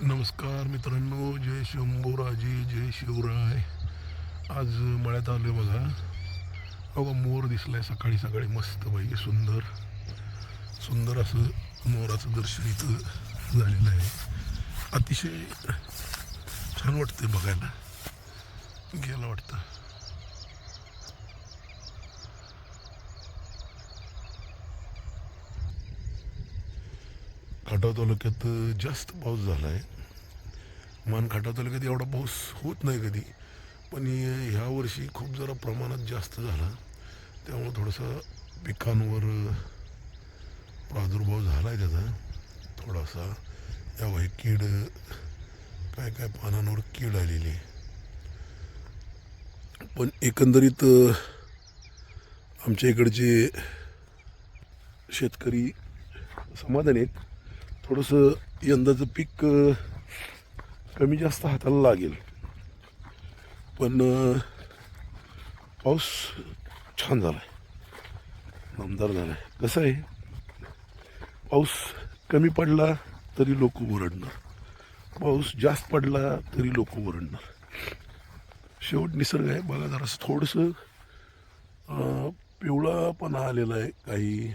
नमस्कार मित्रांनो, जय शंभूराजे, जय शिवराय. आज मळ्यात आलोय बघा. बघा मोर दिसलाय सकाळी सकाळी मस्त पैकी सुंदर सुंदर असं मोराचं दर्शन इथं झालेलं आहे. अतिशय छान वाटतंय बघायला, गेलं वाटतं. खटाव तालुक्यात जास्त पाऊस झाला आहे. खटाव तालुक्यात एवढा पाऊस होत नाही कधी, पण ह्या वर्षी खूप जरा प्रमाणात जास्त झाला. त्यामुळं थोडंसं पिकांवर प्रादुर्भाव झाला आहे त्याचा थोडासा. यावेळी कीड काय काय पानांवर कीड आलेली आहे. पण एकंदरीत आमच्या इकडचे शेतकरी समाधानी आहेत. थोडंसं यंदाचं पीक कमी जास्त हाताला लागेल, पण पाऊस छान झाला आहे, दमदार झाला आहे. कसं आहे, पाऊस कमी पडला तरी लोक ओरडणार, पाऊस जास्त पडला तरी लोक ओरडणार. शेवट निसर्ग आहे. बघा जरासं थोडंसं पिवळापणा आलेला आहे काही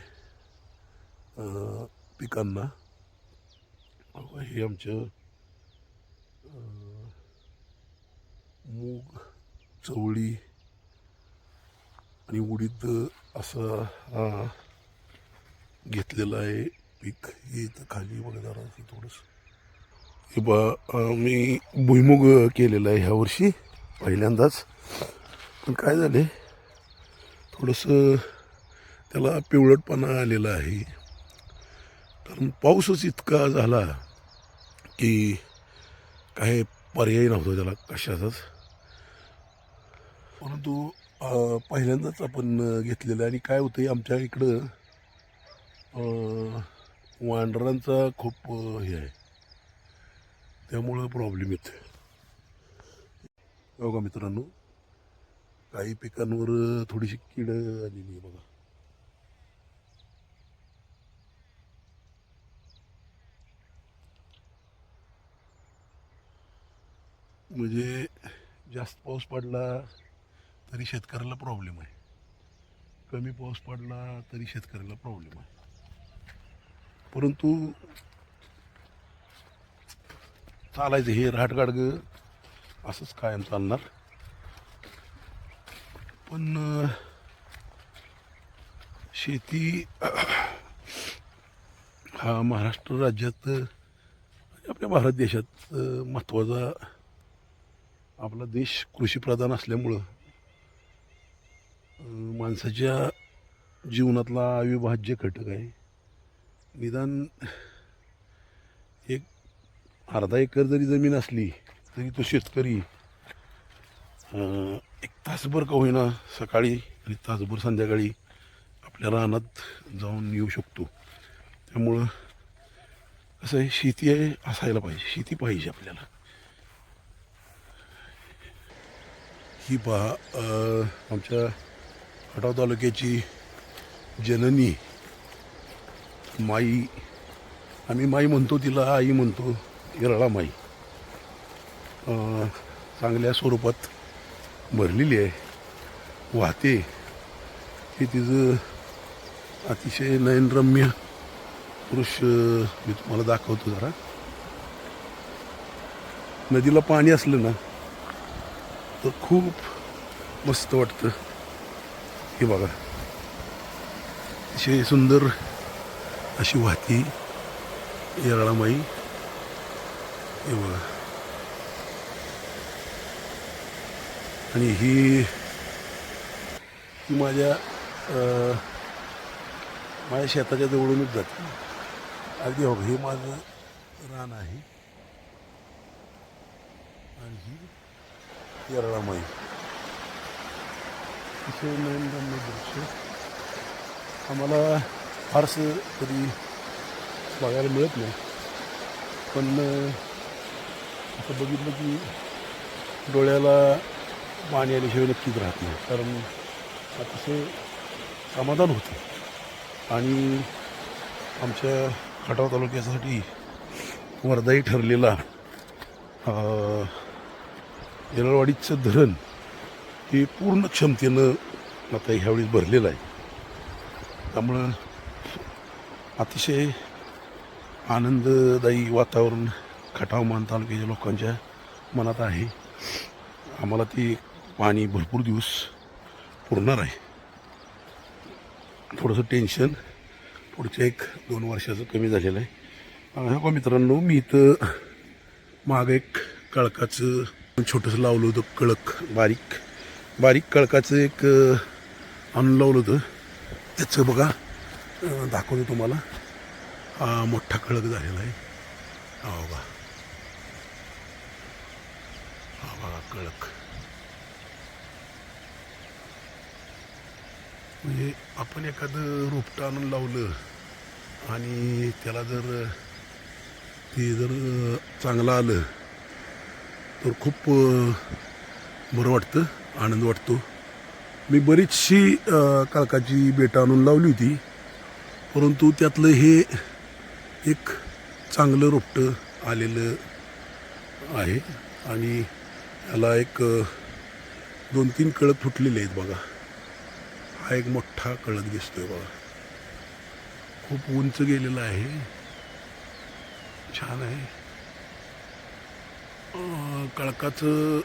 पिकांना. हे आमचं मूग, चवळी आणि उडीद असं घेतलेलं आहे पीक. हे इथं खाली बघा जरा थोडंसं. हे मी भुईमुग केलेलं आहे ह्या वर्षी पहिल्यांदाच. पण काय झाले, थोडंसं त्याला पिवळटपणा आलेला आहे, कारण पाऊसच इतका झाला की काही पर्याय नव्हता त्याला कशाचाच. परंतु पहिल्यांदाच आपण घेतलेलं आहे. आणि काय होतं, आमच्या इकडं वानरांचा खूप हे आहे, त्यामुळं प्रॉब्लेम येतो. बघा मित्रांनो, काही पिकांवर थोडीशी कीड आलेली आहे बघा. म्हणजे जास्त पाऊस पडला तरी शेतकऱ्याला प्रॉब्लेम आहे, कमी पाऊस पडला तरी शेतकऱ्याला प्रॉब्लेम आहे. परंतु चालायचं, हे राहटगाडगं असंच कायम चालणार. पण शेती हा महाराष्ट्र राज्यात, आपल्या भारत देशात महत्त्वाचा, आपला देश कृषीप्रधान असल्यामुळं माणसाच्या जीवनातला अविभाज्य घटक आहे. निदान एक अर्धा एकर जरी जमीन असली तरी तो शेतकरी एक तासभर का होईना सकाळी आणि तासभर संध्याकाळी आपल्या रानात जाऊन येऊ शकतो. त्यामुळं कसं आहे, शेती आहे असायला पाहिजे, शेती पाहिजे आपल्याला. ही पहा, आमच्या खटाव तालुक्याची जननी माई, आम्ही माई म्हणतो, तिला आई म्हणतो, येरळा माई चांगल्या स्वरूपात भरलेली आहे, वाहते. हे तिचं अतिशय नयनरम्य दृश्य मी तुम्हाला दाखवतो जरा. नदीला पाणी असलं ना तर खूप मस्त वाटतं. हे बघा, अतिशय सुंदर अशी वाहती येरळामाई. हे बघा, आणि ही माझ्या शेताच्या जवळूनच जाते अगदी. हो, हे माझं रान आहे आणि ही येरळामाई. अतिशय नयनरम्य दृश्य आम्हाला फारसं कधी बघायला मिळत नाही, पण असं बघितलं की डोळ्याला पाणी आल्याशिवाय नक्कीच राहत नाही, कारण अतिशय समाधान होतं. आणि आमच्या खटाव तालुक्यासाठी वरदायी ठरलेला येरळवाडीचं धरण हे पूर्ण क्षमतेनं आता ह्यावेळी भरलेलं आहे. त्यामुळं अतिशय आनंददायी वातावरण खटावमान तालुक्याच्या लोकांच्या मनात आहे. आम्हाला ती पाणी भरपूर दिवस पुरणार आहे. थोडंसं टेन्शन पुढच्या 1-2 वर्षाचं कमी झालेलं आहे. हो मित्रांनो, मी इथं मागं एक कळकाचं छोटंसं लावलं होतं, बारीक बारीक कळकाचं एक आणून लावलं होतं. त्याचं बघा दाखवतो तुम्हाला. हा मोठा कळक झालेला आहे. हा बघा, हा बघा कळक. म्हणजे आपण एखादं रोपटं आणून लावलं आणि त्याला जर चांगलं आलं तर खूप बरं वाटतं, आनंद वाटतो. मी बरीचशी कळकाची बेटं आणून लावली होती, परंतु त्यातलं हे एक चांगलं रोपटं आलेलं आहे आणि याला एक 2-3 कळक फुटलेले आहेत बघा. हा एक मोठा कळक दिसतोय बघा, खूप उंच गेलेला आहे, छान आहे. कळकाचं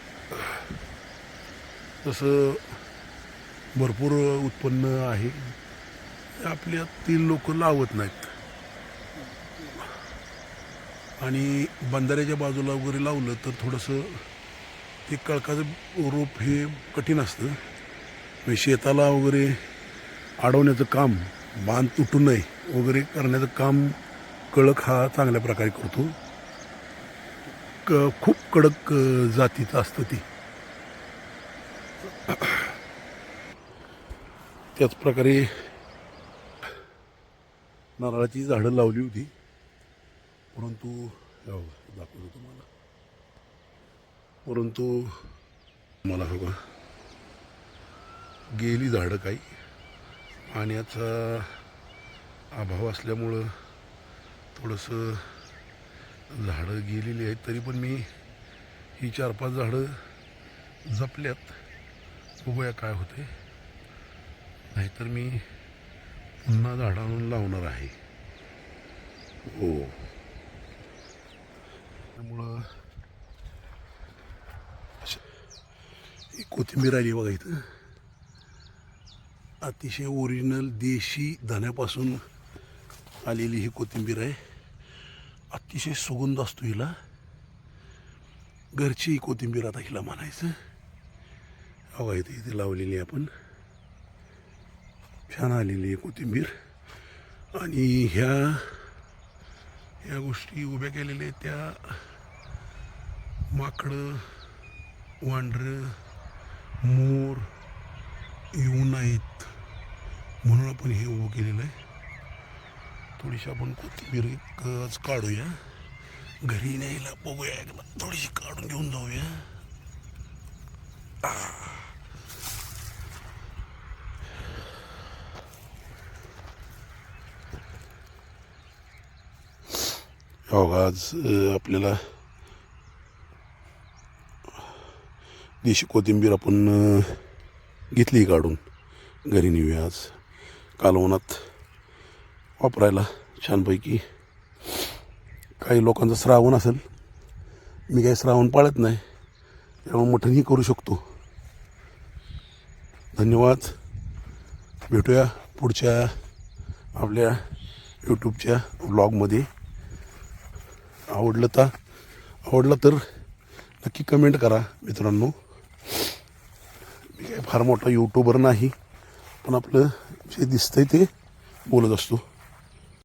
तसं भरपूर उत्पन्न आहे. आपल्यातील लोक लावत नाहीत आणि बंधाऱ्याच्या बाजूला वगैरे लावलं तर थोडंसं ते कळकाचं रोप हे कठीण असतं. म्हणजे शेताला वगैरे अडवण्याचं काम, बांध तुटू नये वगैरे करण्याचं काम कळक हा चांगल्या प्रकारे करतो. खूप कडक जातीचं असतं ती. त्याचप्रकारे नारळाची झाडं लावली होती, परंतु दाखवतो तुम्हाला. परंतु मला बघा गेली झाडं काही, पाण्याचा अभाव असल्यामुळं थोडंसं झाडं गेलेली आहेत. तरी पण मी ही 4-5 झाडं जपल्यात. बघूया काय होते, नाहीतर मी पुन्हा झाडं आणून लावणार आहे. हो, त्यामुळं ही कोथिंबीर आली बघा इथं. अतिशय ओरिजिनल देशी धान्यापासून आलेली ही कोथिंबीर आहे. अतिशय सुगंध असतो हिला. घरची कोथिंबीर आता हिला म्हणायचं. बघा इथे लावलेली आपण, छान आलेली आहे कोथिंबीर. आणि ह्या गोष्टी उभ्या केलेल्या त्या माकडं, वांढरं, मोर येऊ नयेत म्हणून आपण हे उभं केलेलं आहे. थोडीशी आपण कोथिंबीर एकच काढूया, घरी न्यायला बघूया, थोडीशी काढून घेऊन जाऊया. आज आपल्याला देशी कोथिंबीर आपण घेतली काढून, घरी नेऊया आज कालवणात वापरायला छानपैकी. काही लोकांचं श्रावण असेल, मी काही श्रावण पाळत नाही, त्यामुळे मटणही करू शकतो. धन्यवाद. भेटूया पुढच्या आपल्या यूट्यूबच्या व्लॉगमध्ये. आवडलं तर नक्की कमेंट करा मित्रांनो. मी काही फार मोठा यूट्यूबर नाही, पण आपलं जे दिसतंय ते बोलत असतो.